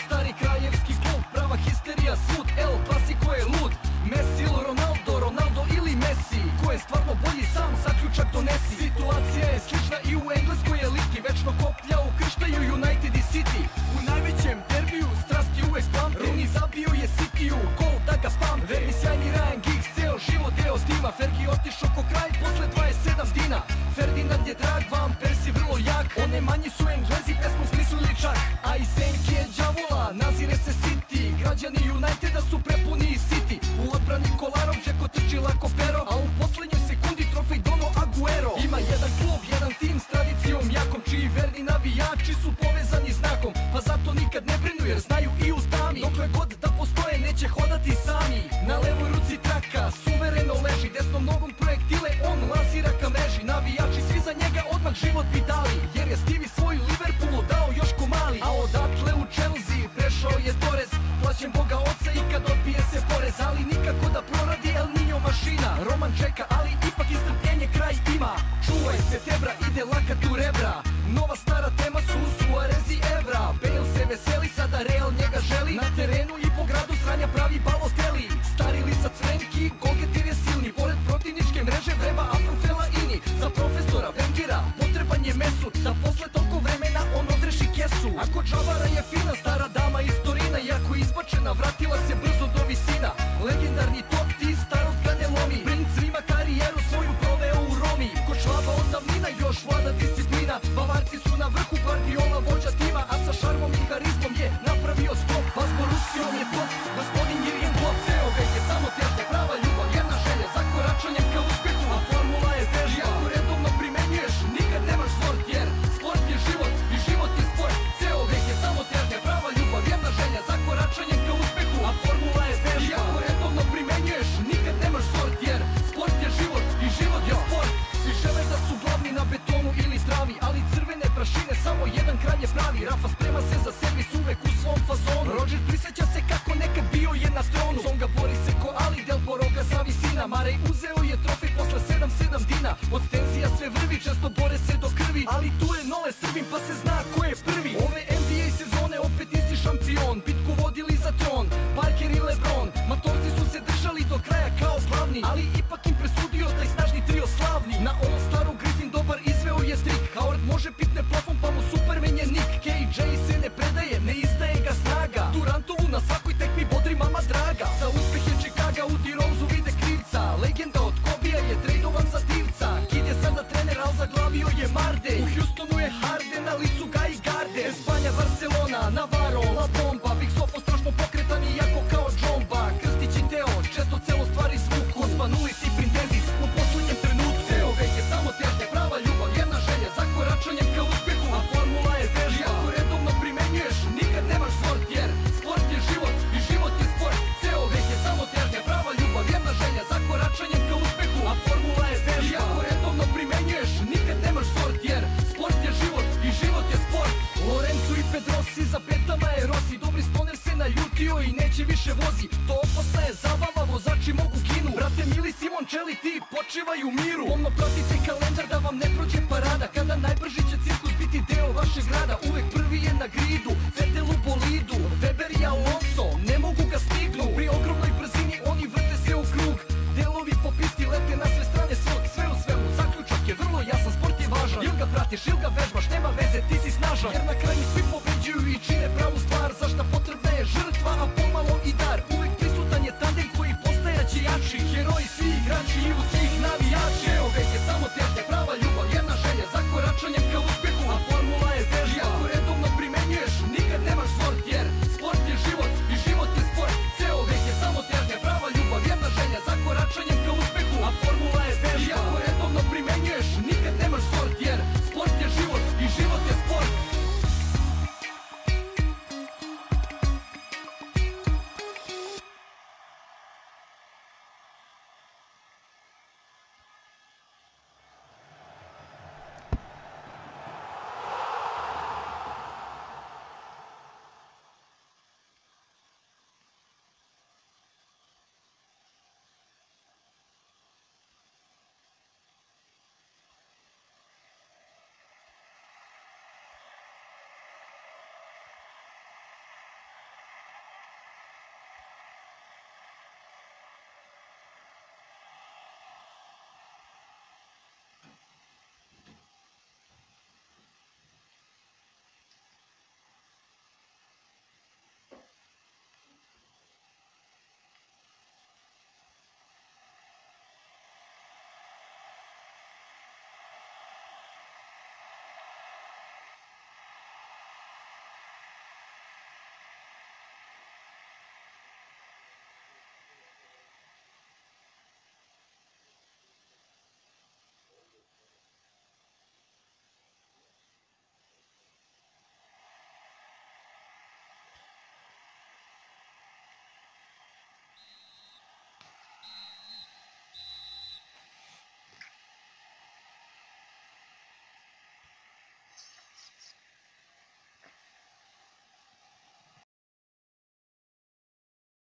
stari kraljevski klub, prava histerija svud, El Clasico je lud. Messi ili Ronaldo, Ronaldo ili Messi, ko je stvarno bolji sam zaključak donesi. Situacija je slična i u engleskoj eliti, večno koplja ukrštaju United i City. U najvećem derbiju strasti uvek pamte, Rooney zabio je Cityu gol da ga pamte. Verni sjajni Ryan Giggs, ceo život deo tima, Fergie otišao ko kraj posle 27 dina. Ferdinand je drag, Van Persie vrlo jak, one manji su Englezi, pesmu smislili čak. A i senke đavola, nazire se City, građani Uniteda su prepuni i City. U odbrani Kolarov, Džeko trči lako pero, a u poslednjoj sekundi trofej dono Aguero. Ima jedan klub, jedan tim s tradicijom jakom, čiji verni navijači su povezani znakom. Pa zato nikad ne brinu jer znaju i u tami, dokle god da postoje neće hodati sami. Na levoj ruci traka, suvereno leži, desnom nogom projektile on lansira ka mreži. Navijači svi za njega odmah život bi dali, jer je Stevie svoju Liverpoolu dao još ko mali. A odatle u Chelsea prešao je Torres, plaćen Boga oca i kad odbije se porez. Ali nikako da proradi El Niño mašina, Roman čeka ali ipak istrpljenje kraj ima. Čuvaj se tebra, ide lakat u rebra, nova stara tema su Suarez i Evra. Bale se veseli, sada Real njega želi, na terenu i po gradu sranja pravi Balotelli. Stari lisac Frenki, golgetir je silni, pored protivničke mreže vreba Afrofela ini. Za profesora Wengera potreban je Mesut, da posle toliko vremena on odreši kesu. Ako Džavara je fina, stara dama iz Torina, iako izbačena vratila se brzo do visina. Legendarni Totti, starost ga ne lomi, princ Rima karijeru svoju proveo u Romi. Ko Švaba od davnina još vlada disciplina, Bavarci su na vrhu, Guardiola vođa tima, a sa šarmom i harizmom je napravio skok. Pa s Borussijom je top, gospodin Jurgen Klopp. Ceo vek je samo težnja, prava ljubav, jedna želja za koračanjem ka uspehu, a formula je vežba. Ako redovno primenjuješ, nikad nemaš sort, jer sport je život i život je sport. Ceo vek je samo težnja, prava ljubav, jedna želja za koračanjem ka uspehu, a formula je vežba. Ako redovno primenjuješ, nikad nemaš sort, jer sport je život i život je sport. Svi žele da su glavni na betonu ili travi, ali crvene prašine samo jedan kralj je pravi. Rafa sprema se za servis uvek u svom fazonu, Rodger prisjeća se kako nekad bio je na tronu. Songa bori se ko Ali, Del Boroga sa visina, Marej uzeo je trofej posle 7 dina. Od tenzija sve vrvi, često bore se do krvi, ali tu je Nole Srbin pa se zna ko je prvi. Ove NBA sezone opet isti šampion, bitku vodili za tron, Parker i Lebron. Matorci su se držali do kraja kao glavni, ali ipak im presudio taj snažni trio slavni. Na All-Staru Griffin dobar izveo je trik, Howard može pitne plafon pa mu Superman je Nick. KJ se ne predaje, ne izdaje ga snaga, Durantovu na svakoj tekmi bodri mama draga. Za uspeh je Chicaga u D-Rose-u vide krivca, legenda od Kobija je tradovan za divca. Kid je sada trener, al zaglavio je Marde, u Houstonu je Harden, na licu ga i garde. Espanja, Barcelona, Navarro, La Bomba, Big Sofo strašno pokretan i jako kao Džomba. Krstić i Teo, često celo stvari zvuku, Osman Ulis i Printezis u poslednjem trenutku. Ceo vek je samo težnja, prava ljubav, jedna želja za koračanjem ka uspehu, a formula je vežba. Ako redovno primenjuješ, nikad nemaš sort, jer sport je život i život je sport. Ceo vek je samo težnja, prava ljubav, jedna želja za koračanjem ka uspehu, a formula je vežba. Ako redovno primenjuješ, nikad nemaš sort, jer sport je život i život je sport. Lorenzo i Pedrosi, za petama je Rossi, dobri stoner se naljutio i neće više vozi. To opasna je zabava, vozači mogu ginu. Brate mili Simoncelli, ti počivaj u miru. Pomno pratite kalendar da vam ne prođe parada, kada najbrži će cirkus biti deo vašeg grada. Uvek prvi je na gridu,